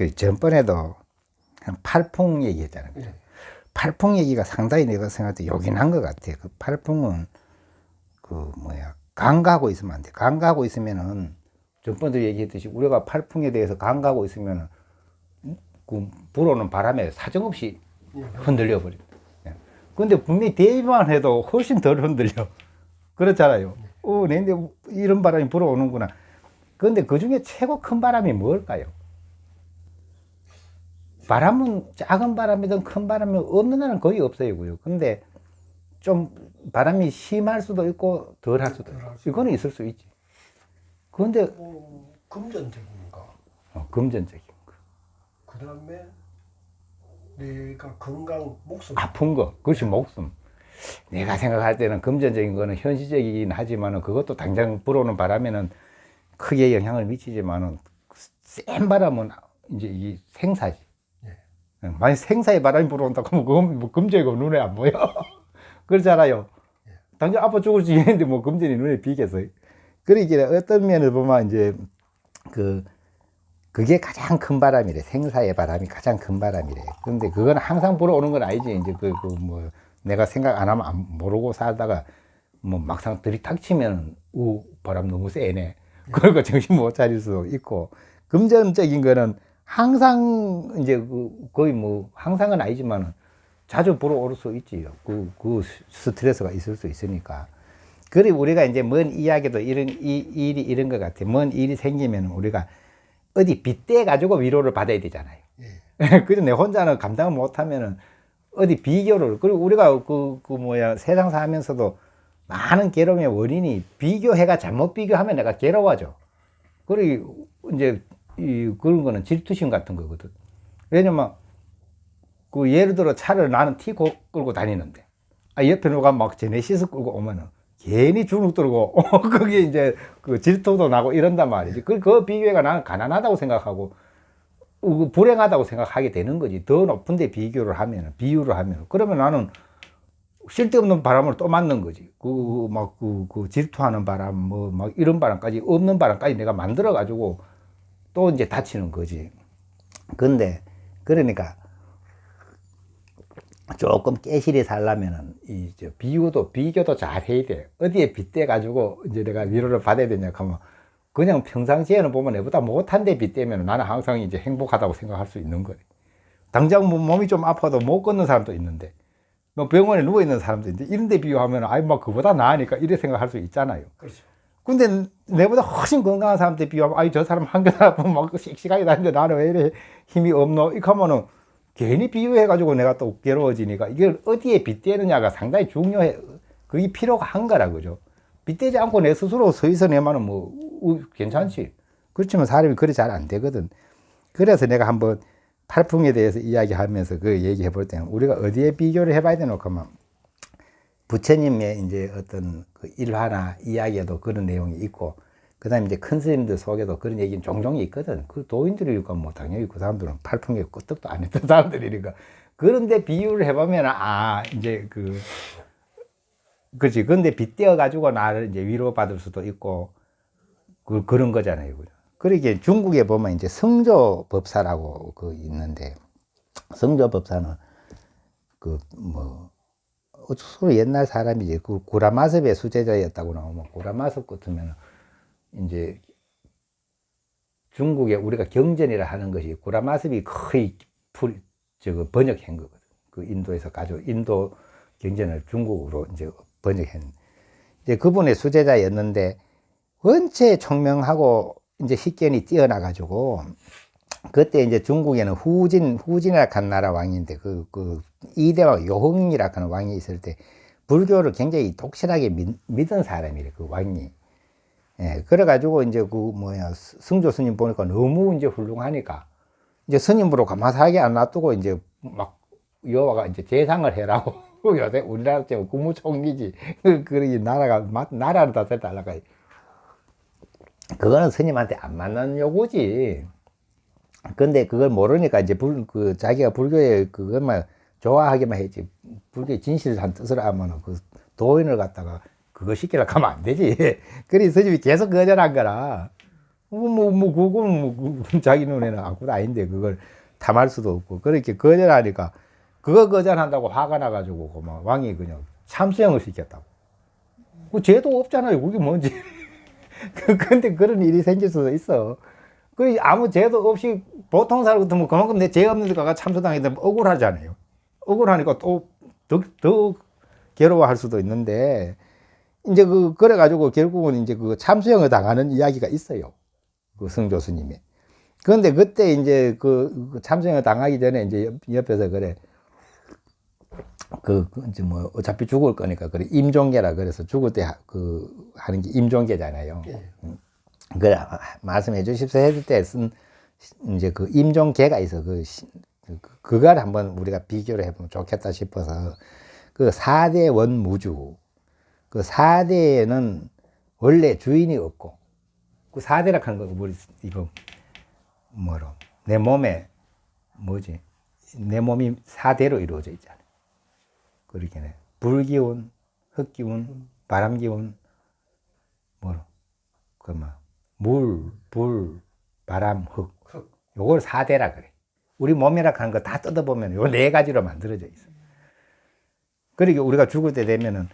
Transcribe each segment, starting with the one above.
그 전번에도 한 팔풍 얘기했잖아요. 예. 팔풍 얘기가 상당히 내가 생각할 때 요긴한 것 같아. 그 팔풍은 그 뭐야 간과하고 있으면 안 돼. 간과하고 있으면은 전번도 얘기했듯이 우리가 팔풍에 대해서 간과하고 있으면은 그 불어오는 바람에 사정없이 흔들려 버린다. 근데 분명히 대비만 해도 훨씬 덜 흔들려. 그렇잖아요. 내인데 이런 바람이 불어오는구나. 근데 그 중에 최고 큰 바람이 뭘까요? 바람은 작은 바람이든 큰 바람이 없는 날은 거의 없어요. 근데 좀 바람이 심할 수도 있고 덜 할 수도 있고 이거는 있을 수 있지. 그런데 금전적인 거. 금전적인 거. 그 다음에 내가 건강, 목숨. 아픈 거. 그것이 목숨. 내가 생각할 때는 금전적인 거는 현실적이긴 하지만은 그것도 당장 불어오는 바람에는 크게 영향을 미치지만은 센 바람은 이제 이 생사지. 예. 만약 생사의 바람이 불어온다고 하면 그건 뭐 금전이고 눈에 안 보여. 그렇잖아요. 예. 당장 아파 죽을 수 있는데 뭐 금전이 눈에 비겠어요. 그러니까 어떤 면을 보면 이제 그게 가장 큰 바람이래. 생사의 바람이 가장 큰 바람이래. 근데 그건 항상 불어오는 건 아니지. 이제 뭐 내가 생각 안 하면 모르고 살다가 뭐 막상 들이닥치면 바람 너무 세네. 그러니까 정신 못 차릴 수도 있고. 금전적인 거는 항상 이제 거의 뭐 항상은 아니지만은 자주 불어올 수 있지요. 그 스트레스가 있을 수 있으니까. 그리고 우리가 이제 먼 이야기도 일이 이런 것 같아. 먼 일이 생기면 우리가 어디 빗대 가지고 위로를 받아야 되잖아요. 예. 그래서 내 혼자는 감당을 못하면은 어디 비교를, 그리고 우리가 세상 살면서도 많은 괴로움의 원인이 비교해가 잘못 비교하면 내가 괴로워져. 그리고 이제 그런 거는 질투심 같은 거거든. 왜냐면 예를 들어 차를 나는 T 끌고 다니는데 옆에 누가 막 제네시스 끌고 오면은 괜히 주눅 들고 그게 이제 질투도 나고 이런단 말이지. 그 비교가 나는 가난하다고 생각하고 불행하다고 생각하게 되는 거지. 더 높은데 비유를 하면 그러면 나는 쓸데없는 바람을 또 맞는 거지. 질투하는 바람, 막 이런 바람까지, 없는 바람까지 내가 만들어가지고 또 이제 다치는 거지. 근데, 그러니까, 조금 깨실이 살려면은, 비교도 잘 해야 돼. 어디에 빗대가지고 이제 내가 위로를 받아야 되냐 하면, 그냥 평상시에는 보면 내보다 못한데 빗대면 나는 항상 이제 행복하다고 생각할 수 있는 거예요. 당장 몸이 좀 아파도 못 걷는 사람도 있는데, 뭐 병원에 누워있는 사람도 있는데, 이런 데 비교하면, 그보다 나으니까 이래 생각할 수 있잖아요. 그렇죠. 근데 내보다 훨씬 건강한 사람한테 비교하면, 저 사람 한개 아프면 막 씩씩하게 다니는데 나는 왜 이래 힘이 없노? 이렇게 하면은 괜히 비유해가지고 내가 또 괴로워지니까 이걸 어디에 빗대느냐가 상당히 중요해. 그게 필요가 한 거라, 그죠? 빗대지 않고 내 스스로 서서 내면은 괜찮지. 그렇지만 사람이 그리 잘 안 되거든. 그래서 내가 한번 팔풍에 대해서 이야기하면서 그 얘기해 볼 때는 우리가 어디에 비교를 해봐야 되노? 그러면 부처님의 이제 어떤 일화나 이야기에도 그런 내용이 있고, 그 다음에 이제 큰 스님들 속에도 그런 얘기는 종종 있거든. 그 도인들이니까 뭐 당연히 그 사람들은 팔풍에 끄떡도 안 했던 사람들이니까. 그런데 비유를 해보면, 이제 그렇지. 근데 빗대어 가지고 나를 이제 위로받을 수도 있고, 그런 거잖아요. 그러게 중국에 보면 이제 성조법사라고 있는데, 성조법사는 서로 옛날 사람이지. 구라마습의 수제자였다고 나오면, 구라마습 같으면 이제 중국에 우리가 경전이라 하는 것이 구라마습이 거의 번역한 거거든. 인도에서 인도 경전을 중국으로 이제 번역한. 이제 그분의 수제자였는데, 원체 총명하고 이제 식견이 뛰어나가지고, 그때 이제 중국에는 후진이라 한 나라 왕인데, 이대왕 요흥이라 하는 왕이 있을 때, 불교를 굉장히 독실하게 믿은 사람이래, 그 왕이. 예, 그래가지고 이제 승조 스님 보니까 너무 이제 훌륭하니까, 이제 스님으로 가마사하게 안 놔두고 이제 막 여와가 이제 재상을 해라고. 요새 우리나라 때 국무총리지. 그러기 나라를 다스려달라고. 그거는 스님한테 안 맞는 요구지. 근데 그걸 모르니까 이제 자기가 불교에 그것만 좋아하기만 했지. 불교의 진실한 뜻을 알면 도인을 갖다가 그거 시키려고 하면 안 되지. 그래서 스님이 계속 거절한 거라. 그거는 자기 눈에는 아무것도 아닌데, 그걸 탐할 수도 없고. 그렇게 거절하니까, 그거 거절한다고 화가 나가지고, 막 왕이 그냥 참수형을 시켰다고. 그 죄도 없잖아요. 그게 뭔지. 근데 그런 일이 생길 수도 있어. 그 아무 죄도 없이 보통 사람 같으면 그만큼 내 죄 없는 데가 참수당했는데 억울하잖아요. 억울하니까 또 더 괴로워할 수도 있는데, 이제 그래가지고 결국은 이제 그 참수형을 당하는 이야기가 있어요. 그 성조스님이. 그런데 그때 이제 그 참수형을 당하기 전에 이제 옆에서 그래. 이제 뭐 어차피 죽을 거니까 그래. 임종계라 그래서 죽을 때 하는 게 임종계잖아요. 예. 그래 말씀해 주십시오 해줄 때 쓴 이제 그 임종계가 있어. 그걸 한번 우리가 비교를 해보면 좋겠다 싶어서 그 4대 원무주 그 4대에는 원래 주인이 없고 그 4대라 하는 거 우리 이거 뭐로 내 몸에 뭐지 내 몸이 4대로 이루어져 있잖아. 그렇게 불기운, 흙기운, 바람기운 뭐로 그뭐 물, 불, 바람, 흙 요걸 4대라 그래. 우리 몸이라 하는 거 다 뜯어보면 요 4가지로 만들어져 있어. 그러니까 우리가 죽을 때 되면은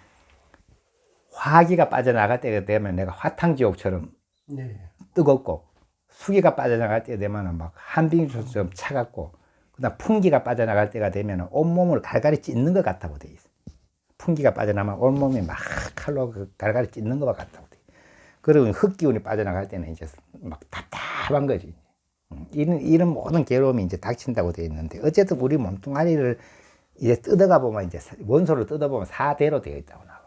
화기가 빠져나갈 때가 되면 내가 화탕지옥처럼 네. 뜨겁고 수기가 빠져나갈 때 되면 막 한빙수처럼 차갑고 그다음 풍기가 빠져나갈 때가 되면 온몸을 갈갈이 찢는 것 같다고 돼 있어. 풍기가 빠져나면 온몸이 막 칼로 갈갈이 찢는 것 같다고 돼. 그리고 흙기운이 빠져나갈 때는 이제 막 답답한 거지. 이런 모든 괴로움이 이제 닥친다고 돼 있는데 어쨌든 우리 몸뚱아리를 이제 뜯어가 보면 이제 원소를 뜯어보면 4대로 되어 있다고 나와.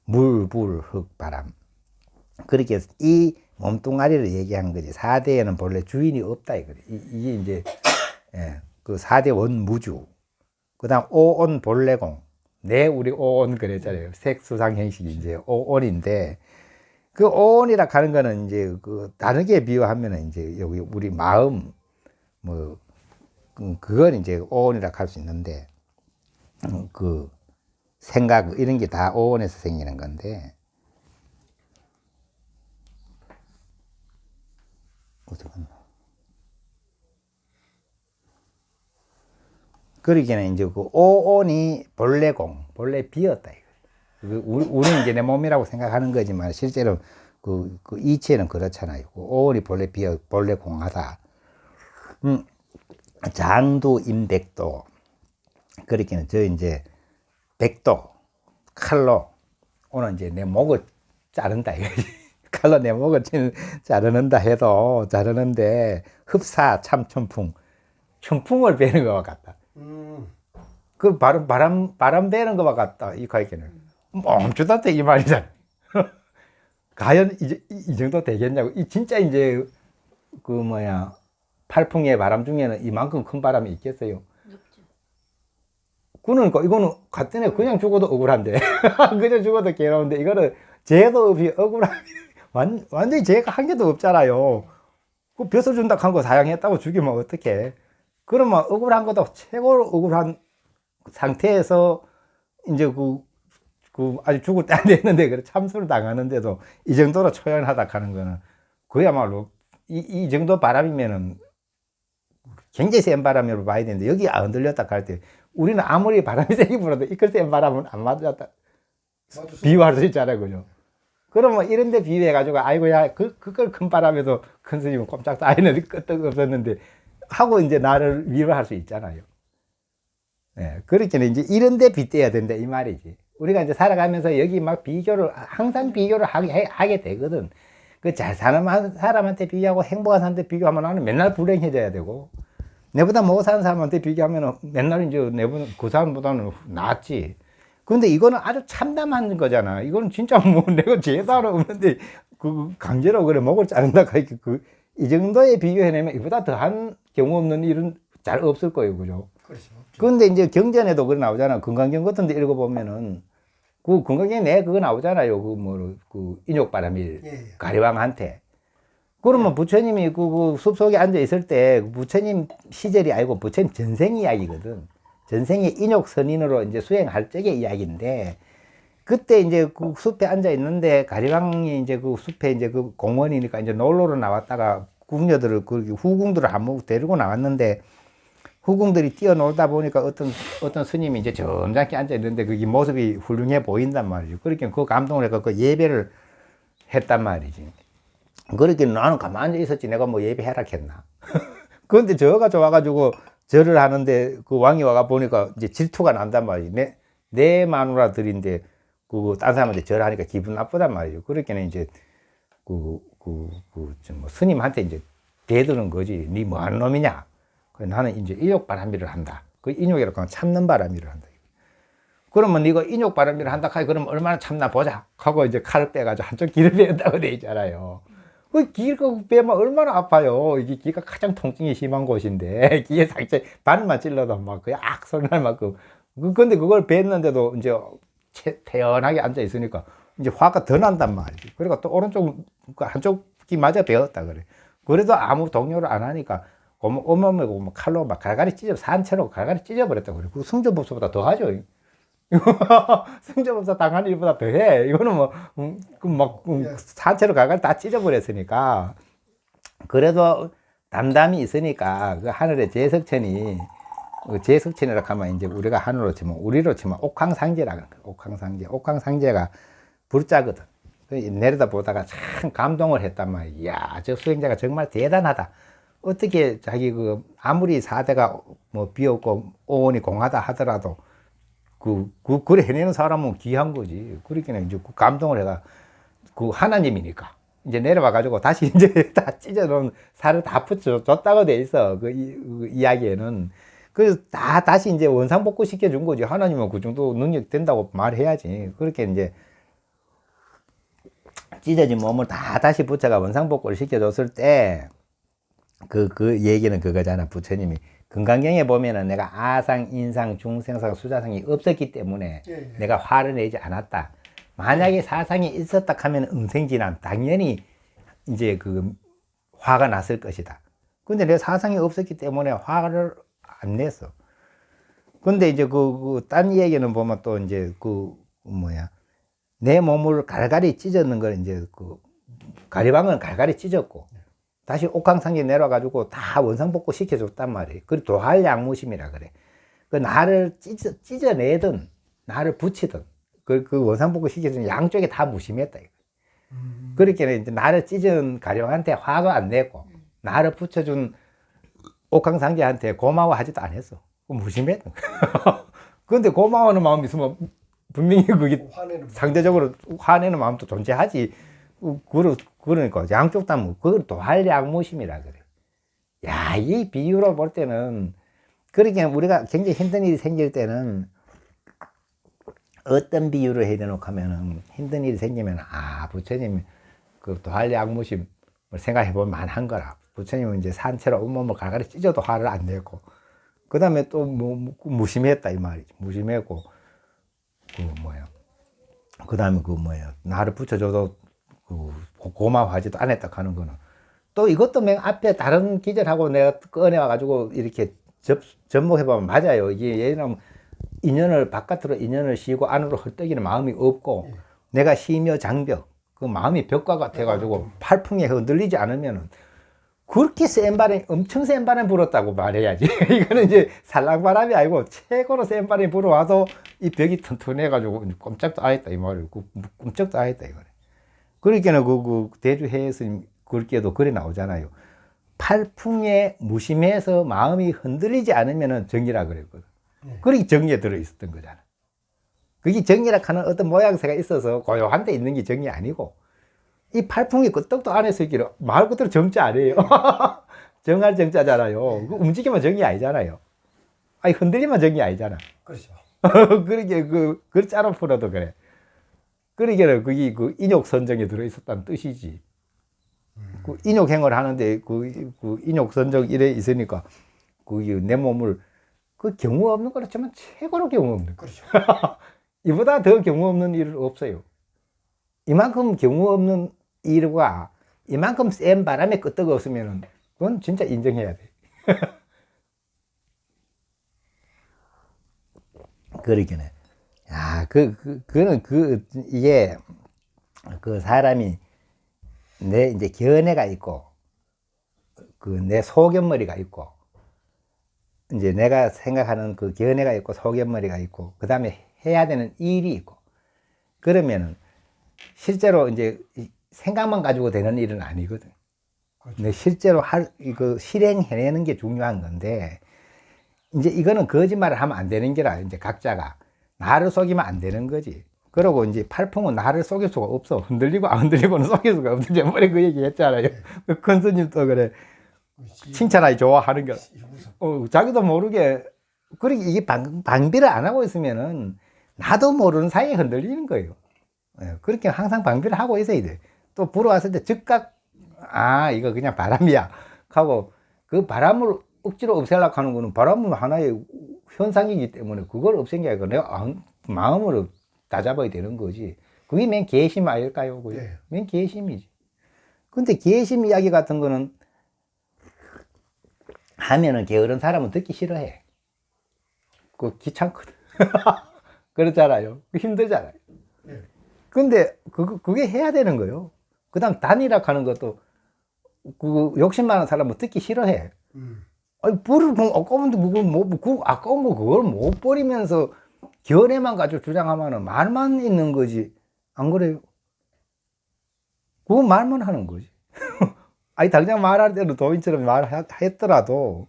물, 불, 흙, 바람. 그렇게 해서 이 몸뚱아리를 얘기하는 거지. 4대에는 본래 주인이 없다 이거지. 이게 이제 그 4대 원무주. 그다음 오온 본래공. 우리 오온 그랬잖아요. 색수상 형식이 이제 오온인데 그 오온이라 하는 거는 이제 다르게 비유하면은 이제 여기 우리 마음 그건 이제 오온이라 할 수 있는데 그 생각 이런 게 다 오온에서 생기는 건데 어떡하나. 그러기에는 이제 그 오온이 본래 비었다 이거. 우리는 이제 내 몸이라고 생각하는 거지만 실제로 그 이치에는 그렇잖아요. 그 오온이 본래 공하다. 장도 임백도. 그렇게는 저 이제 백도 칼로 오늘 이제 내 목을 자른다 이거지. 칼로 내 목을 자르는다 해도 자르는데 흡사 참춘풍春풍을 베는 것과 같다. 그 바람 베는 것과 같다. 이 가이게는 멈추다 이 말이잖아. 과연 이 정도 되겠냐고. 이 진짜 이제 팔풍의 바람 중에는 이만큼 큰 바람이 있겠어요. 그러니까 이거는 같은 그냥 죽어도 억울한데 그냥 죽어도 괴로운데 이거는 죄도 없이 억울한 완전히 죄가 한 개도 없잖아요. 그 벼슬 준다 한 거 사양했다고 죽이면 어떡해. 그러면 억울한 것도 최고로 억울한 상태에서 이제 아직 죽을 때 안 됐는데 그래 참수를 당하는데도 이 정도로 초연하다 하는 거는 그야말로 이 정도 바람이면은 굉장히 센 바람으로 봐야 되는데 여기 안 흔들렸다 할 때 우리는 아무리 바람이 세게 불어도 이끌 센 바람은 안 맞았다 비유할 수 있잖아요. 그죠? 그러면 이런데 비유해가지고 아이고야 그걸 큰 바람에도 큰 스님은 꼼짝도 안 했는데 끄떡 없었는데 하고 이제 나를 위로할 수 있잖아요. 예, 그렇게 이제 이런데 빗대야 된다 이 말이지. 우리가 이제 살아가면서 여기 막 항상 비교를 하게 되거든. 그 잘 사는 사람한테 비교하고 행복한 사람한테 비교하면 나는 맨날 불행해져야 되고, 내보다 못 사는 사람한테 비교하면 맨날 이제 내보다 그 사람보다는 낫지. 근데 이거는 아주 참담한 거잖아. 이거는 진짜 뭐 내가 죄도 하나 없는데 강제로 그래 목을 자른다. 이 정도의 비교해내면 이보다 더한 경우 없는 일은 잘 없을 거예요. 그죠? 그렇죠. 그런데 이제 경전에도 그거 나오잖아. 건강경 같은 데 읽어보면은 그 건강경에 그거 나오잖아요. 인욕바람일 예. 가리왕한테. 그러면 부처님이 그 숲속에 앉아 있을 때 부처님 시절이 아니고 부처님 전생 이야기거든. 전생의 인욕 선인으로 이제 수행할 적의 이야기인데 그때 이제 그 숲에 앉아 있는데 가리방이 이제 그 숲에 이제 그 공원이니까 이제 놀러를 나왔다가 궁녀들을 그 후궁들을 한번 데리고 나왔는데 후궁들이 뛰어놀다 보니까 어떤 스님이 이제 점잖게 앉아 있는데 그게 모습이 훌륭해 보인단 말이죠. 그렇게 그 감동을 해서 그 예배를 했단 말이지. 그렇게 나는 가만히 앉아 있었지. 내가 뭐 예배해라 했나. 그런데 저가 좋아가지고 절을 하는데 그 왕이 와가 보니까 이제 질투가 난단 말이지. 내 마누라들인데 딴 사람한테 절하니까 기분 나쁘단 말이죠. 그렇게는 이제 뭐 스님한테 이제 대드는 거지. 니 뭐 하는 놈이냐. 나는 이제 인욕 바람비를 한다. 그 인욕이라고 하면 참는 바람비를 한다. 그러면 네가 인욕 바람비를 한다 하니 그러면 얼마나 참나 보자 하고 이제 칼을 빼가지고 한쪽 귀를 베었다고 돼 있잖아요. 그 귀가 빼면 얼마나 아파요. 이게 귀가 가장 통증이 심한 곳인데 귀에 상처 반만 찔러도 막 그냥 악 소리 날 만큼. 근데 그걸 뺐는데도 이제 태연하게 앉아 있으니까 이제 화가 더 난단 말이지. 그러니까 또 오른쪽 한쪽 귀 맞아 베었다 그래. 그래도 아무 동요를 안 하니까 온몸에 칼로 막 갈갈이 산채로 갈갈이 찢어버렸다고 그래. 그 승전법사보다 더 하죠. 승전법사 당한 일보다 더 해. 이거는 산채로 갈갈이 다 찢어버렸으니까. 그래도 담담이 있으니까 그 하늘의 제석천이 제석천이라고 하면 이제 우리가 하늘로 치면 우리로 치면 옥황상제라고 하는 거야. 옥황상제. 옥황상제가 불자거든. 내려다 보다가 참 감동을 했단 말이야. 이야, 저 수행자가 정말 대단하다. 어떻게 자기 아무리 사대가 뭐 비었고 오온이 공하다 하더라도 그래 해내는 사람은 귀한 거지. 그렇게는 이제 감동을 해가 하나님이니까 이제 내려와 가지고 다시 이제 다 찢어놓은 살을 다 붙여줬다고 돼 있어. 그 이야기에는. 그래서 다시 이제 원상복구 시켜준 거지. 하나님은 그 정도 능력 된다고 말해야지. 그렇게 이제 찢어진 몸을 다시 붙여가 원상복구를 시켜줬을 때 그 얘기는 그거잖아. 부처님이 금강경에 보면은 내가 아상, 인상, 중생상, 수자상이 없었기 때문에 내가 화를 내지 않았다. 만약에 사상이 있었다 하면 응생진환 당연히 이제 화가 났을 것이다. 근데 내가 사상이 없었기 때문에 화를 안 냈어. 근데 이제 딴 얘기는 보면 또 이제 내 몸을 갈갈이 찢었는 걸 이제 가리방은 갈갈이 찢었고 다시 옥황상제 내려가지고 다 원상복구 시켜줬단 말이에요. 그리고 도할양무심이라 그래. 나를 찢어내든 나를 붙이든 그 원상복구 시켜준 양쪽에 다 무심했다. 그렇게 이제 나를 찢은 가령한테 화도 안 내고 나를 붙여준 옥황상제한테 고마워하지도 않았어. 무심했다. 그런데 고마워하는 마음이 있으면 분명히 그게 상대적으로 화내는 마음도 존재하지. 그러니까 양쪽 다 그걸 도할양무심이라 그래. 야, 이 비유로 볼 때는 그렇게 우리가 굉장히 힘든 일이 생길 때는 어떤 비유를 해야 되노 하면은 힘든 일이 생기면 부처님 도할양무심을 생각해 보면 만한 거라. 부처님은 이제 산채로 온몸을 갈갈이 찢어도 화를 안 내고 그 다음에 또 무심했다 이 말이지. 무심했고 그 다음에 나를 붙여줘도 고마워하지도 않았다 하는 거는 또 이것도 맨 앞에 다른 기절하고 내가 꺼내와가지고 이렇게 접목해보면 맞아요. 이게 예를 들면 바깥으로 인연을 씌고 안으로 헐떡이는 마음이 없고 내가 시며 장벽 그 마음이 벽과 같아가지고 팔풍에 흔들리지 않으면은 그렇게 센 바람이 엄청 센 바람이 불었다고 말해야지. 이거는 이제 살랑바람이 아니고 최고로 센 바람이 불어와서 이 벽이 튼튼해가지고 꼼짝도 안 했다 이 말이에요. 꼼짝도 안 했다 이거네. 그러니까는 대주해 스님 글귀에도 그래 나오잖아요. 팔풍에 무심해서 마음이 흔들리지 않으면 정이라 그랬거든. 그렇게 정리에 들어있었던 거잖아. 그게 정이라 하는 어떤 모양새가 있어서 고요한 데 있는 게 정이 아니고 이 팔풍이 끄떡도 안에서 있기를 말 그대로 정자 아니에요. 정할 정자잖아요. 움직이면 정이 아니잖아요. 아니 흔들리면 정이 아니잖아. 그렇죠. 그렇게 글자로 풀어도 그래. 그러니까 그게 인욕선정에 들어있었다는 뜻이지. 인욕행을 하는데 인욕선정 이래 있으니까 내 몸을 경우 없는 거였지만 최고로 경우 없는 거. 그렇죠. 이보다 더 경우 없는 일 없어요. 이만큼 경우 없는 일과 이만큼 센 바람에 끄떡 없으면 그건 진짜 인정해야 돼. 그러기는 야, 이게, 그 사람이 내 이제 견해가 있고, 그 내 소견머리가 있고, 이제 내가 생각하는 그 견해가 있고, 소견머리가 있고, 그 다음에 해야 되는 일이 있고, 그러면은 실제로 이제 생각만 가지고 되는 일은 아니거든. 그렇죠. 근데 실제로 이거 실행해내는 게 중요한 건데, 이제 이거는 거짓말을 하면 안 되는 게라, 이제 각자가. 나를 속이면 안 되는 거지. 그러고 이제 팔풍은 나를 속일 수가 없어. 흔들리고 안 흔들리고는 속일 수가 없어. 저번에 그 얘기 했잖아요. 큰 스님도 그래. 칭찬하기 좋아하는 거. 자기도 모르게, 그렇게 이게 방비를 안 하고 있으면은 나도 모르는 사이에 흔들리는 거예요. 그렇게 항상 방비를 하고 있어야 돼. 또 불어왔을 때 즉각, 아, 이거 그냥 바람이야. 하고, 그 바람을 억지로 없애려고 하는 거는 바람은 하나의 현상이기 때문에 그걸 없앤 게 아니라 내가 마음으로 다잡아야 되는 거지. 그게 맨 개심 아닐까요? 네. 맨 개심이지. 근데 개심 이야기 같은 거는 하면은 게으른 사람은 듣기 싫어해. 그거 귀찮거든. 그렇잖아요. 힘들잖아요. 네. 근데 그게 해야 되는 거예요. 그 다음 단일학 하는 것도 그 욕심 많은 사람은 듣기 싫어해. 아니, 불을 아까운데 그걸 아까운 거 그걸 못 버리면서 견해만 가지고 주장하면은 말만 있는 거지. 안 그래요? 그거 말만 하는 거지. 아니, 당장 말할 때는 도인처럼 말했더라도,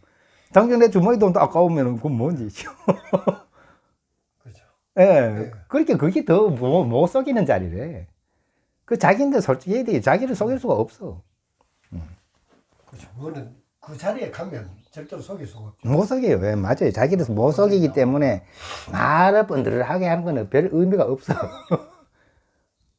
당장 내 주머니 돈도 아까우면은 그건 뭔지. 그렇죠. 예. 네. 그렇게 그게 더 못 속이는 자리래. 그 자기인데 솔직히 해야 돼. 자기를 속일 수가 없어. 그렇죠. 그거는 그 자리에 가면 절대로 속일 수가 없죠. 못 속여요. 예, 맞아요. 자기를 못 속이기 때문에 말을 번들하게 하는 거는 별 의미가 없어.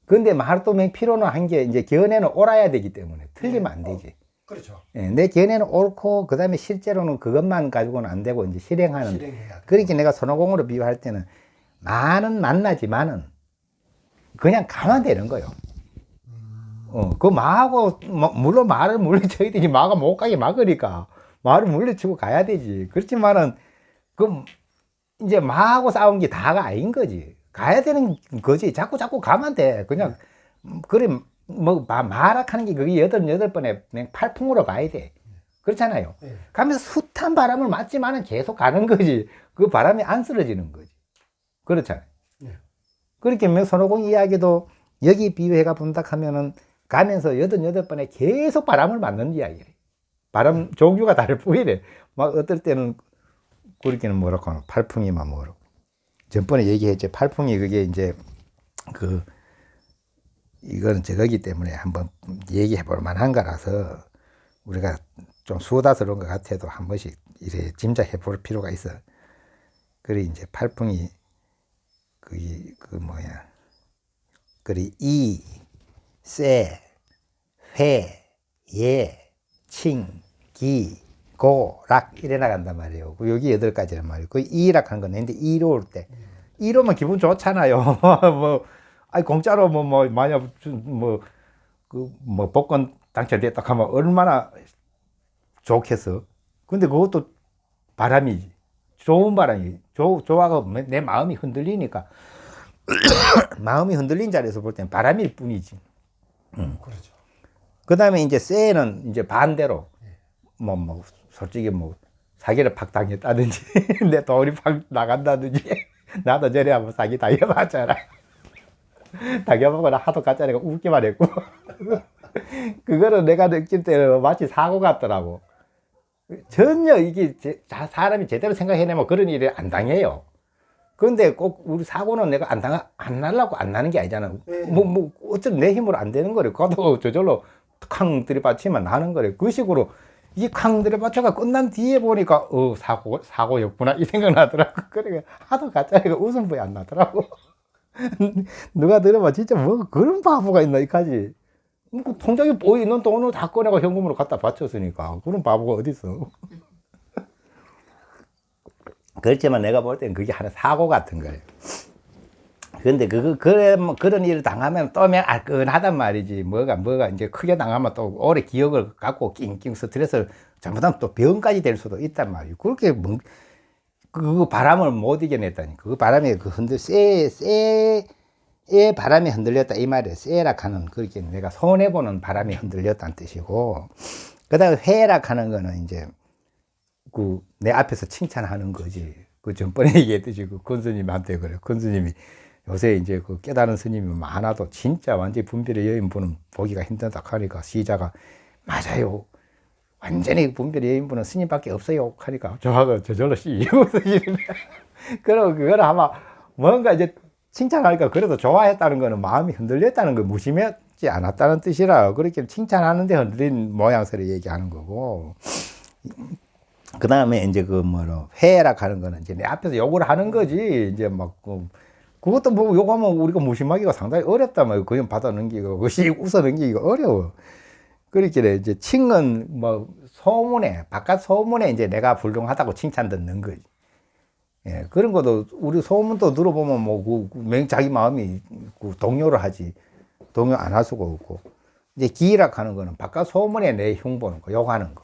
근데 말도 필요는 한 게 이제 견해는 옳아야 되기 때문에 틀리면 안 되지. 그렇죠. 예, 내 견해는 옳고 그 다음에 실제로는 그것만 가지고는 안 되고 이제 실행하는. 실행해야 돼. 그렇게 내가 손오공으로 비유할 때는 많은 만나지만은 그냥 가면 되는 거예요. 그 마하고 물론 말을 물리쳐야 되지. 마가 못 가게 막으니까 말을 물리치고 가야 되지. 그렇지만은 그 이제 마하고 싸운 게 다가 아닌 거지. 가야 되는 거지. 자꾸 가면 돼. 그냥 그래 뭐 마락하는 게 그게 여덟 번에 그냥 팔풍으로 봐야 돼. 그렇잖아요. 네. 가면서 숱한 바람을 맞지만은 계속 가는 거지. 그 바람이 안 쓰러지는 거지. 그렇잖아요. 네. 그렇게 손오공 이야기도 여기 비유해가 본다 하면은 가면서 여덟 번에 계속 바람을 맞는 이야기래. 바람 종류가 다를 뿐이래. 막 어떨 때는 그렇게는 뭐라고 하나 팔풍이만 뭐라고. 전번에 얘기했죠. 팔풍이 그게 이제 이거는 저거기 때문에 한번 얘기해 볼 만한 거라서 우리가 좀 수다스러운 것 같아도 한 번씩 이래 짐작해 볼 필요가 있어. 그래 이제 팔풍이 그 뭐야. 그래 세, 회, 예, 칭, 기, 고, 락 이래 나간단 말이에요. 여기 8가지란 말이에요. 그 이락 하는 건 있는데 이로 올 때 이로면 기분 좋잖아요. 뭐 아니 공짜로 만약 복권 당첨됐다 하면 얼마나 좋겠어. 근데 그것도 바람이지. 좋은 바람이. 좋아가 내 마음이 흔들리니까 마음이 흔들린 자리에서 볼 때는 바람일 뿐이지. 그렇죠. 그 다음에 이제 쇠는 이제 반대로, 솔직히 사기를 팍 당했다든지, 내 돈이 팍 나간다든지, 나도 전에 한번 사기 당해봤잖아. 당해보거나 하도 가짜니까 웃기만 했고. 그거는 내가 느낄 때는 마치 사고 같더라고. 전혀 이게 사람이 제대로 생각해내면 그런 일이 안 당해요. 근데 꼭 우리 사고는 내가 안 나려고 안 나는 게 아니잖아. 어쨌든 내 힘으로 안 되는 거래. 그것도 저절로 쾅 들이받치면 나는 거래. 그 식으로 이 쾅 들이받쳐가 끝난 뒤에 보니까, 사고였구나. 이 생각 나더라고. 그러니까 하도 가짜니까 웃음보이 안 나더라고. 누가 들으면 진짜 그런 바보가 있나, 이까지. 그 통장에 있는 돈을 다 꺼내고 현금으로 갖다 바쳤으니까. 그런 바보가 어딨어. 그렇지만 내가 볼 때는 그게 하나 사고 같은 거예요. 근데 그런 일을 당하면 또 알끈하단 말이지. 뭐가 이제 크게 당하면 또 오래 기억을 갖고 낑낑 스트레스를 잘못하면 또 병까지 될 수도 있단 말이에요. 그렇게 그 바람을 못 이겨냈다니. 그 바람이 그 쇠의 바람이 흔들렸다 이 말이에요. 쇠락 하는, 그렇게 내가 손해보는 바람이 흔들렸다는 뜻이고, 그 다음에 회락 하는 거는 이제 그 내 앞에서 칭찬하는 거지. 그 전번에 얘기했듯이 그 권스님한테 그래. 권스님이 요새 이제 그 깨달은 스님이 많아도 진짜 완전히 분별의 여인분은 보기가 힘들다 하니까 시자가 맞아요. 완전히 분별의 여인분은 스님밖에 없어요. 하니까 저하고 저절로 이러고 쓰시는데. 그럼 그거는 아마 뭔가 이제 칭찬하니까 그래도 좋아했다는 거는 마음이 흔들렸다는 거, 무심했지 않았다는 뜻이라 그렇게 칭찬하는데 흔들린 모양새로 얘기하는 거고. 그 다음에 이제 그 뭐로 회락 하는 거는 이제 내 앞에서 욕을 하는 거지. 이제 막 그것도 뭐 욕하면 우리가 무심하기가 상당히 어렵단 말이에요. 그냥 받아 넘기고 그것이 웃어 넘기기가 어려워. 그렇게 이제 칭은 뭐 소문에, 바깥 소문에 이제 내가 훌륭하다고 칭찬 듣는 거지. 예, 그런 것도 우리 소문도 들어보면 뭐 자기 마음이 동요를 하지. 동요 안 할 수가 없고. 이제 기락 하는 거는 바깥 소문에 내 흉보는 거, 욕하는 거.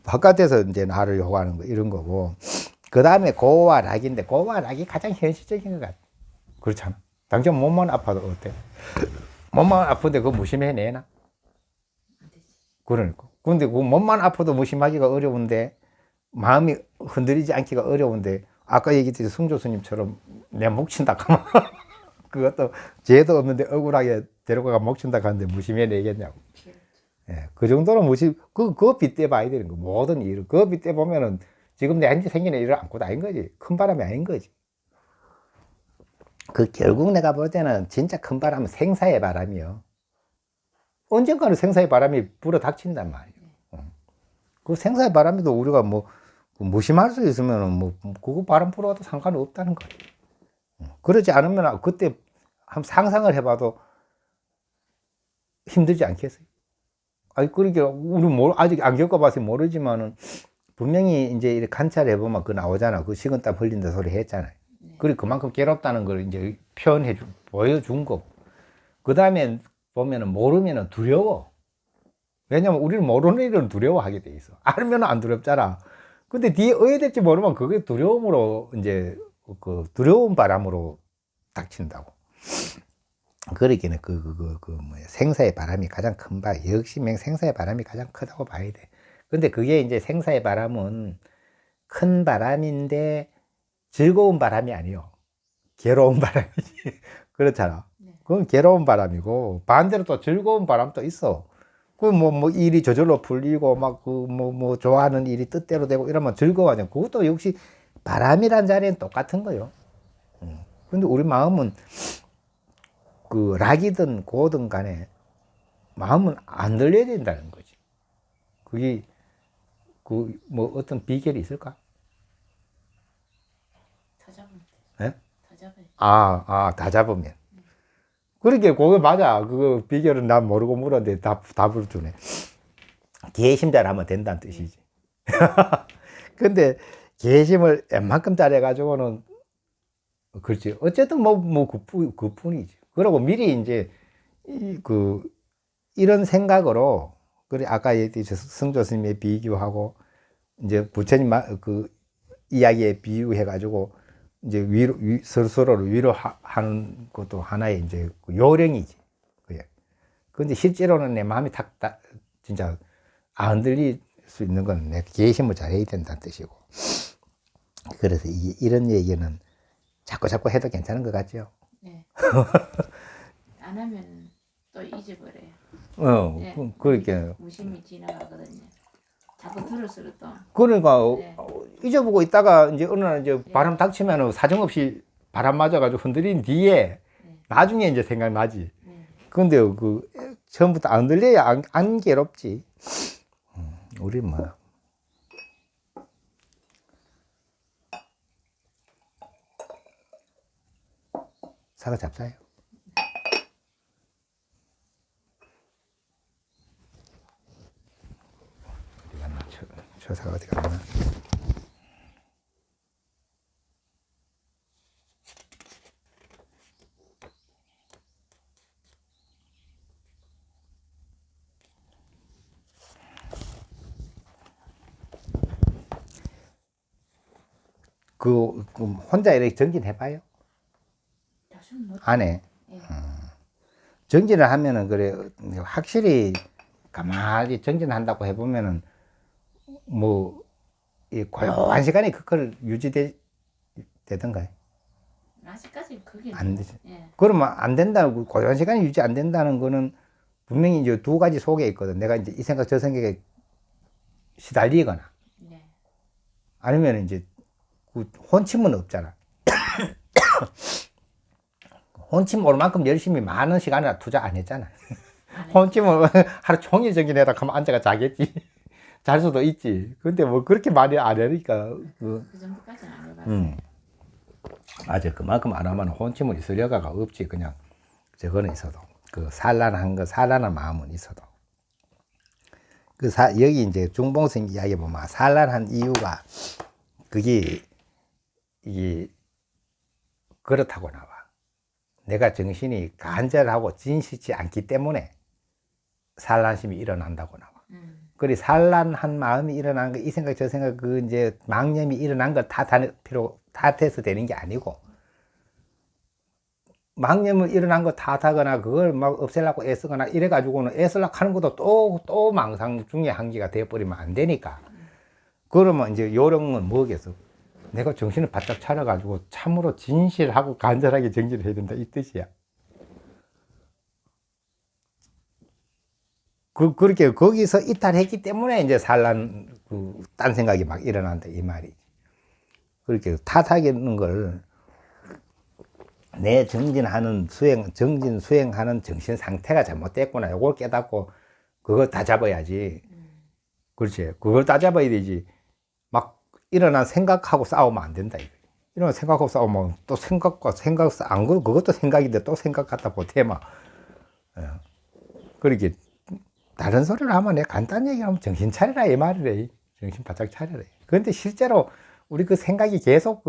바깥에서 이제 나를 욕하는 거, 이런 거고. 그 다음에 고와 락인데, 고와 락이 가장 현실적인 것 같아. 그렇잖아. 당장 몸만 아파도 어때? 몸만 아픈데 그거 무심해내나? 그러니까. 근데 그 몸만 아파도 무심하기가 어려운데, 마음이 흔들리지 않기가 어려운데, 아까 얘기했듯이 승조스님처럼 내 목 친다 하면, 그것도 죄도 없는데 억울하게 데려가가 목 친다 하는데 무심해내겠냐고. 예, 그 정도로 무심, 그거 빗대 봐야 되는 거. 모든 일을. 그거 빗대 보면은 지금 내한테 생기는 일을 안고도 아닌 거지. 큰 바람이 아닌 거지. 그 결국 내가 볼 때는 진짜 큰 바람은 생사의 바람이요. 언젠가는 생사의 바람이 불어 닥친단 말이에요. 그 생사의 바람에도 우리가 뭐 무심할 수 있으면은 뭐 그거 바람 불어도 상관이 없다는 거예요. 그러지 않으면 그때 한번 상상을 해봐도 힘들지 않겠어요? 아니, 그러니까, 우리 아직 안 겪어봐서 모르지만은, 분명히 이제 이렇게 관찰해보면 그거 나오잖아. 그 식은땀 흘린다 소리 했잖아요. 그리고 그만큼 괴롭다는 걸 이제 보여준 거고. 그 다음에 보면은 모르면은 두려워. 왜냐면 우리는 모르는 일은 두려워하게 돼 있어. 알면은 안 두렵잖아. 근데 뒤에 어떻게 될지 모르면 그게 두려움으로 이제 그 두려운 바람으로 닥친다고. 그러기는 뭐야, 생사의 바람이 가장 큰 역시 생사의 바람이 가장 크다고 봐야 돼. 근데 그게 이제 생사의 바람은 큰 바람인데 즐거운 바람이 아니요. 괴로운 바람이지. 그렇잖아. 그건 괴로운 바람이고, 반대로 또 즐거운 바람도 있어. 뭐 일이 저절로 풀리고, 좋아하는 일이 뜻대로 되고 이러면 즐거워하죠. 그것도 역시 바람이란 자리는 똑같은 거요. 근데 우리 마음은 그 락이든 고든 간에 마음은 안 들려야 된다는 거지. 그게 그 뭐 어떤 비결이 있을까? 다 잡으면 예? 다 잡아요. 다 잡으면. 그러게, 그거 맞아. 그거 비결은 난 모르고 물었는데 답을 주네. 개심잘 하면 된다는 뜻이지. 근데 개심을 웬만큼 잘해가지고는, 그렇지. 어쨌든 그뿐이지. 그리고 미리 이제, 이런 생각으로, 그래, 아까 얘기했듯이 성조스님의 비교하고, 이제 부처님 그 이야기에 비유해가지고, 이제 서로를 위로하는 것도 하나의 이제 요령이지. 그게. 근데 실제로는 내 마음이 진짜 안 흔들릴 수 있는 건 내 개심을 잘해야 된다는 뜻이고. 그래서 이런 얘기는 자꾸 해도 괜찮은 것 같죠? 네. 안 하면 또 잊어버려요. 네. 그렇게. 무심히 지나가거든요. 자꾸 들을수록 또. 그러니까, 네. 잊어보고 있다가 이제 어느 날 이제 바람 닥치면 사정없이 바람 맞아가지고 흔들린 뒤에 나중에 이제 생각나지. 근데 처음부터 안 들려야 안 괴롭지. 우리 뭐. 사과 잡사요. 어디 갔나? 저 사과 어디 갔나? 그 혼자 이렇게 정진해봐요? 다시는 못. 안 해. 예. 정진을 하면은 그래 확실히 가만히 정진한다고 해보면은 뭐 이 고요한 시간이 그걸 유지되던가요? 아직까지 그게 안 되지. 예. 그러면 안 된다고 고요한 시간이 유지 안 된다는 거는 분명히 이제 두 가지 속에 있거든. 내가 이제 이 생각 저 생각에 시달리거나 네. 아니면 이제 그 혼침은 없잖아. 혼침 올 만큼 열심히 많은 시간을 투자 안 했잖아. 안 해. 혼침은 하루 종일 정진해라 하면 앉아가 자겠지. 잘 수도 있지. 근데 뭐 그렇게 많이 안 하니까. 그 정도까지는 안 해봤어요. 맞아. 그만큼 안 하면 혼침은 있을 여가가 없지. 그냥 저거는 있어도. 그 산란한 마음은 있어도. 여기 이제 중봉스님 이야기 보면 산란한 이유가 이게 그렇다고 나와. 내가 정신이 간절하고 진실치 않기 때문에 산란심이 일어난다고 나와. 그리 산란한 마음이 일어난 거, 이 생각, 저 생각, 그 이제 망념이 일어난 걸 탓해서 되는 게 아니고, 망념을 일어난 거 탓하거나, 그걸 막 없애려고 애쓰거나, 이래가지고는 애쓰려고 하는 것도 또 망상 중에 한계가 되어버리면 안 되니까. 그러면 이제 요령은 뭐겠어? 내가 정신을 바짝 차려가지고 참으로 진실하고 간절하게 정진을 해야 된다, 이 뜻이야. 그렇게 거기서 이탈했기 때문에 이제 딴 생각이 막 일어난다, 이 말이지. 그렇게 탓하겠는 걸 내 정진 수행하는 정신 상태가 잘못됐구나. 요걸 깨닫고 그걸 다 잡아야지. 그렇지. 그걸 다 잡아야 되지. 막 일어난 생각하고 싸우면 안 된다, 이거. 일어난 생각하고 싸우면 또 안 그러고 그것도 생각인데 또 생각 갖다 보태, 막. 그렇게 다른 소리를 하면 내가 간단히 얘기하면 정신 차려라 이 말이래. 정신 바짝 차려라. 그런데 실제로 우리 그 생각이 계속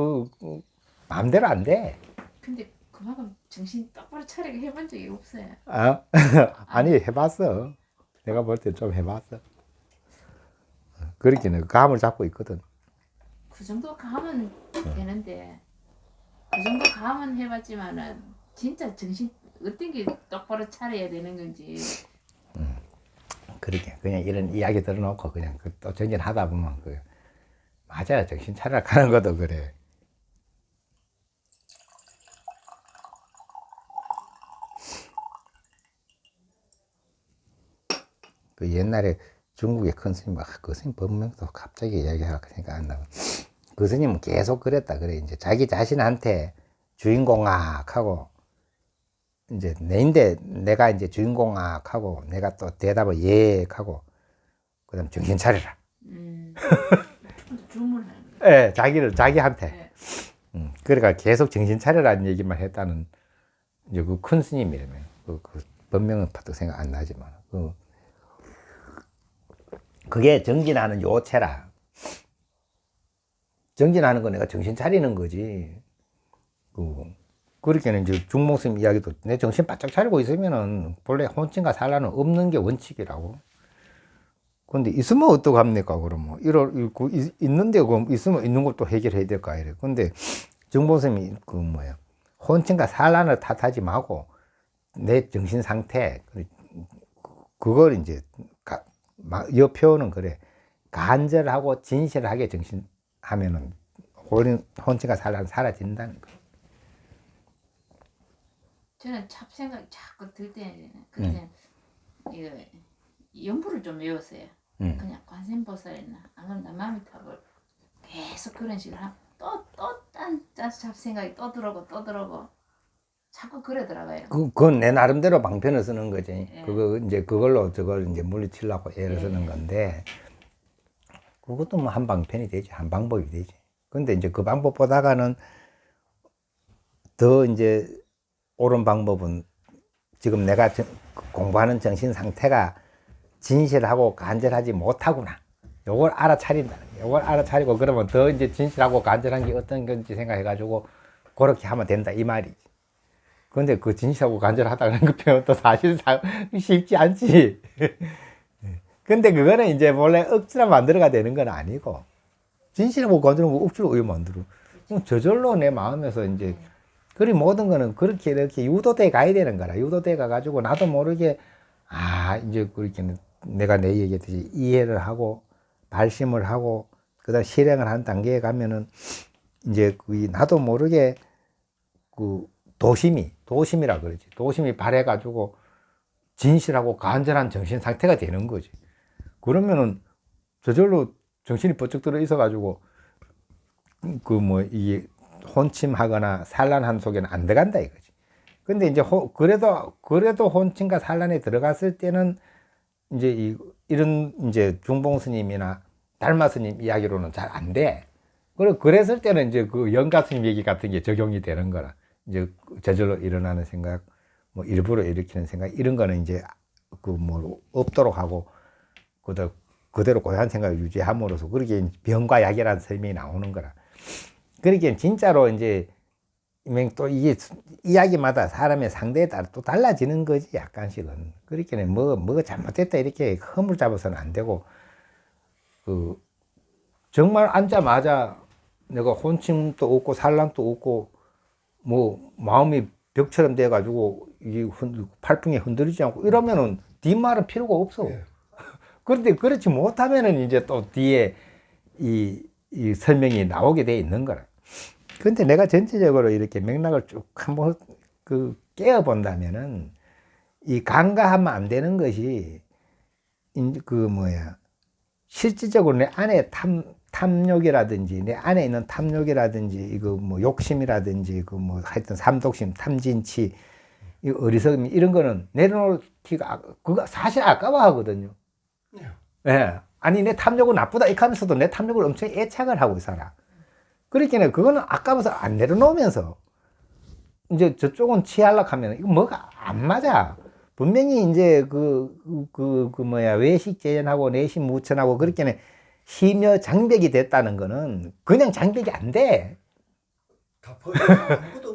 마음대로 안 돼. 근데 그만큼 정신 똑바로 차리게 해본 적이 없어요. 아니 해봤어. 내가 볼 때 좀 해봤어. 그렇게는 감을 잡고 있거든. 그 정도 감은 되는데 그 정도 감은 해봤지만은 진짜 정신 어떤 게 똑바로 차려야 되는 건지. 그렇게 그냥 이런 이야기 들어놓고 그냥 또 정진하다 보면 맞아요. 정신 차려 가는 것도 그래. 그 옛날에 중국의 큰 스님, 그 스님 법명도 갑자기 이야기하니까 생각 안 나고. 그 스님은 계속 그랬다 그래. 이제 자기 자신한테 주인공학하고 이제 내가 이제 주인공학하고 내가 또 대답을 예하고 그다음 정신 차려라. 주문하는. 예, 자기한테. 네. 그러니까 계속 정신 차려라는 얘기만 했다는 이제 그 큰 스님이라면 그 법명은 파도 생각 안 나지만 그게 정진하는 요체라. 정진하는 거 내가 정신 차리는 거지. 그렇게는 이제 중봉스님 이야기도 내 정신 바짝 차리고 있으면은 본래 혼침과 산란은 없는 게 원칙이라고. 근데 있으면 어떡합니까, 그러면. 있는데, 그럼 있으면 있는 것도 해결해야 될까, 이래. 근데 중봉스님이 혼침과 산란을 탓하지 말고 내 정신 상태, 그걸 이제, 표현은 그래. 간절하고 진실하게 정신하면은 혼침과 산란은 사라진다는 거야. 저는 잡생각이 자꾸 들 때는 그때 이거 연부를 좀 외웠어요. 그냥 관세음보살이나 안 그러면 남아미탑을 계속 그런 식으로 딴 잡생각이 또 들어오고 자꾸 그러더라고요. 그건 내 나름대로 방편을 쓰는 거지. 예. 그걸로 저걸 이제 물리치려고 애를 쓰는 건데, 그것도 뭐 한 방편이 되지. 한 방법이 되지. 근데 이제 그 방법보다가는 더 이제 옳은 방법은 지금 내가 공부하는 정신 상태가 진실하고 간절하지 못하구나. 요걸 알아차린다. 요걸 알아차리고 그러면 더 이제 진실하고 간절한 게 어떤 건지 생각해가지고 그렇게 하면 된다. 이 말이지. 근데 그 진실하고 간절하다는 그 표현도 사실상 쉽지 않지. 근데 그거는 이제 원래 억지로 만들어가 되는 건 아니고, 진실하고 간절한 거 억지로 왜 만들어? 저절로 내 마음에서 이제 그리 모든 거는 그렇게 이렇게 유도돼 가야 되는 거라. 유도돼 가가지고 나도 모르게 이제 그렇게 내가 내 얘기했듯이 이해를 하고 발심을 하고 그다음 실행을 한 단계에 가면은 이제 그 나도 모르게 그 도심이라 그러지. 도심이 발해가지고 진실하고 간절한 정신 상태가 되는 거지. 그러면은 저절로 정신이 번쩍 들어 있어가지고 이 혼침하거나 산란한 속에는 안 들어간다 이거지. 근데 이제 그래도 혼침과 산란에 들어갔을 때는 이제 이런 이제 중봉 스님이나 달마 스님 이야기로는 잘 안 돼. 그랬을 때는 이제 그 영가 스님 얘기 같은 게 적용이 되는 거라. 이제 저절로 일어나는 생각, 뭐 일부러 일으키는 생각 이런 거는 이제 없도록 하고 그대로 고요한 생각을 유지함으로써 그렇게 병과 약이라는 설명이 나오는 거라. 그렇게 진짜로 이제 또 이게 이야기마다 사람의 상대에 따라 또 달라지는 거지 약간씩은. 그렇게는 뭐가 잘못됐다 이렇게 허물 잡아서는 안 되고 정말 앉자마자 내가 혼침도 없고 산란도 없고 뭐 마음이 벽처럼 돼 가지고 이 팔풍에 흔들리지 않고 이러면은 뒷말은 필요가 없어. 그런데 그렇지 못하면은 이제 또 뒤에 이 설명이 나오게 돼 있는 거라. 근데 내가 전체적으로 이렇게 맥락을 쭉 한번 깨어 본다면은 이 간과하면 안 되는 것이 실질적으로 내 안에 탐욕이라든지 내 안에 있는 탐욕이라든지 욕심이라든지 하여튼 삼독심, 탐진치, 이 어리석음 이런 거는 내려놓기가 그거 사실 아까워하거든요. 예. 아니 내 탐욕은 나쁘다 이렇게 하면서도 내 탐욕을 엄청 애착을 하고 살아. 그러니까 그거는 아까워서 안 내려놓으면서 이제 저쪽은 취하려고 하면 이거 뭐가 안 맞아. 분명히 이제 외식 재현하고 내심 무천하고 그렇게는 희묘 장벽이 됐다는 거는 그냥 장벽이 안 돼.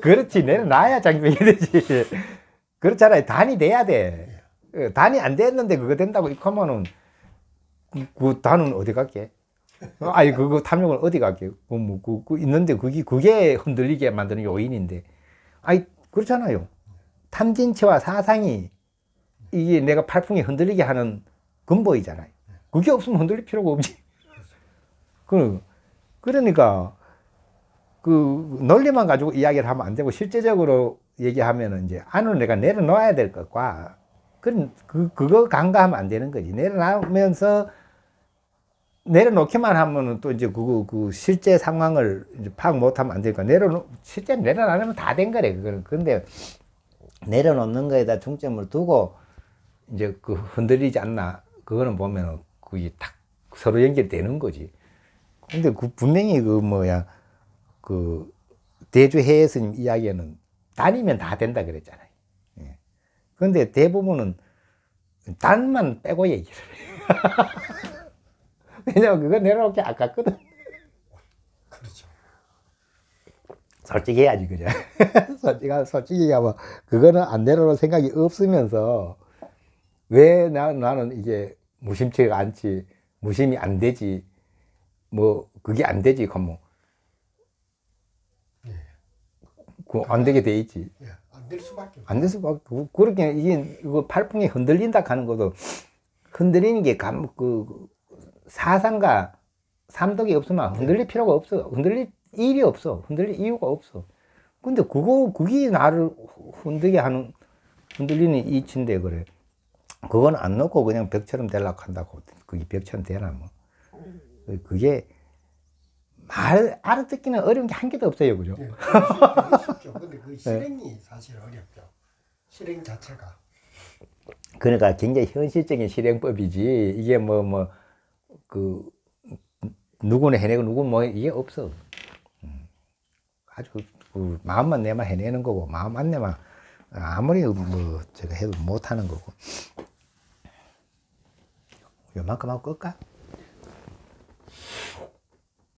그렇지. 내려놔야 장벽이 되지. 그렇잖아요. 단이 돼야 돼. 단이 안 됐는데 그거 된다고 이렇게 하면은 그 단은 어디 갈게? 아니 그거 탐욕은 어디 갈게? 있는데 그게 흔들리게 만드는 요인인데, 아니 그렇잖아요. 탐진치와 사상이 이게 내가 팔풍이 흔들리게 하는 근본이잖아요. 그게 없으면 흔들릴 필요가 없지. 그러니까 논리만 가지고 이야기를 하면 안 되고 실제적으로 얘기하면은 이제 안으로 내가 내려놓아야 될 것과 그거 간과하면 안 되는 거지. 내려놓기만 하면은 또 이제 실제 상황을 이제 파악 못하면 안 되니까 실제 내려놓으면 다 된 거래 그거는. 근데 내려놓는 거에다 중점을 두고 이제 흔들리지 않나 그거는 보면은 그게 딱 서로 연결되는 거지. 근데 분명히 대주해의 스님 이야기에는 단이면 다 된다 그랬잖아요. 예. 근데 대부분은 단만 빼고 얘기를 해요. 왜냐면 그거 내려놓기 아깝거든. 그렇죠. 솔직히 해야지, 그죠? 솔직히 하면 그거는 안 내려놓을 생각이 없으면서 왜 나는 이게 무심치가 않지, 무심이 안 되지, 그게 안 되지, 안 되게 돼 있지. 안 될 수밖에 없어. 안 될 수밖에. 그렇게 이거 팔풍이 흔들린다 하는 것도 흔들리는 게 사상과 삼독이 없으면 흔들릴 필요가 없어. 흔들릴 일이 없어. 흔들릴 이유가 없어. 근데 그게 나를 흔들리는 이치인데, 그래. 그건 안 놓고 그냥 벽처럼 되려고 한다고. 그게 벽처럼 되나, 뭐. 그게 알아듣기는 어려운 게 한 개도 없어요. 그죠? 네, 되게 쉽죠. 근데 그 실행이 사실 어렵죠. 실행 자체가. 그러니까 굉장히 현실적인 실행법이지. 이게 누구는 해내고 누구는 이게 없어. 아주 마음만 내면 해내는 거고, 마음 안 내면 아무리 제가 해도 못 하는 거고. 요만큼 하고 끌까?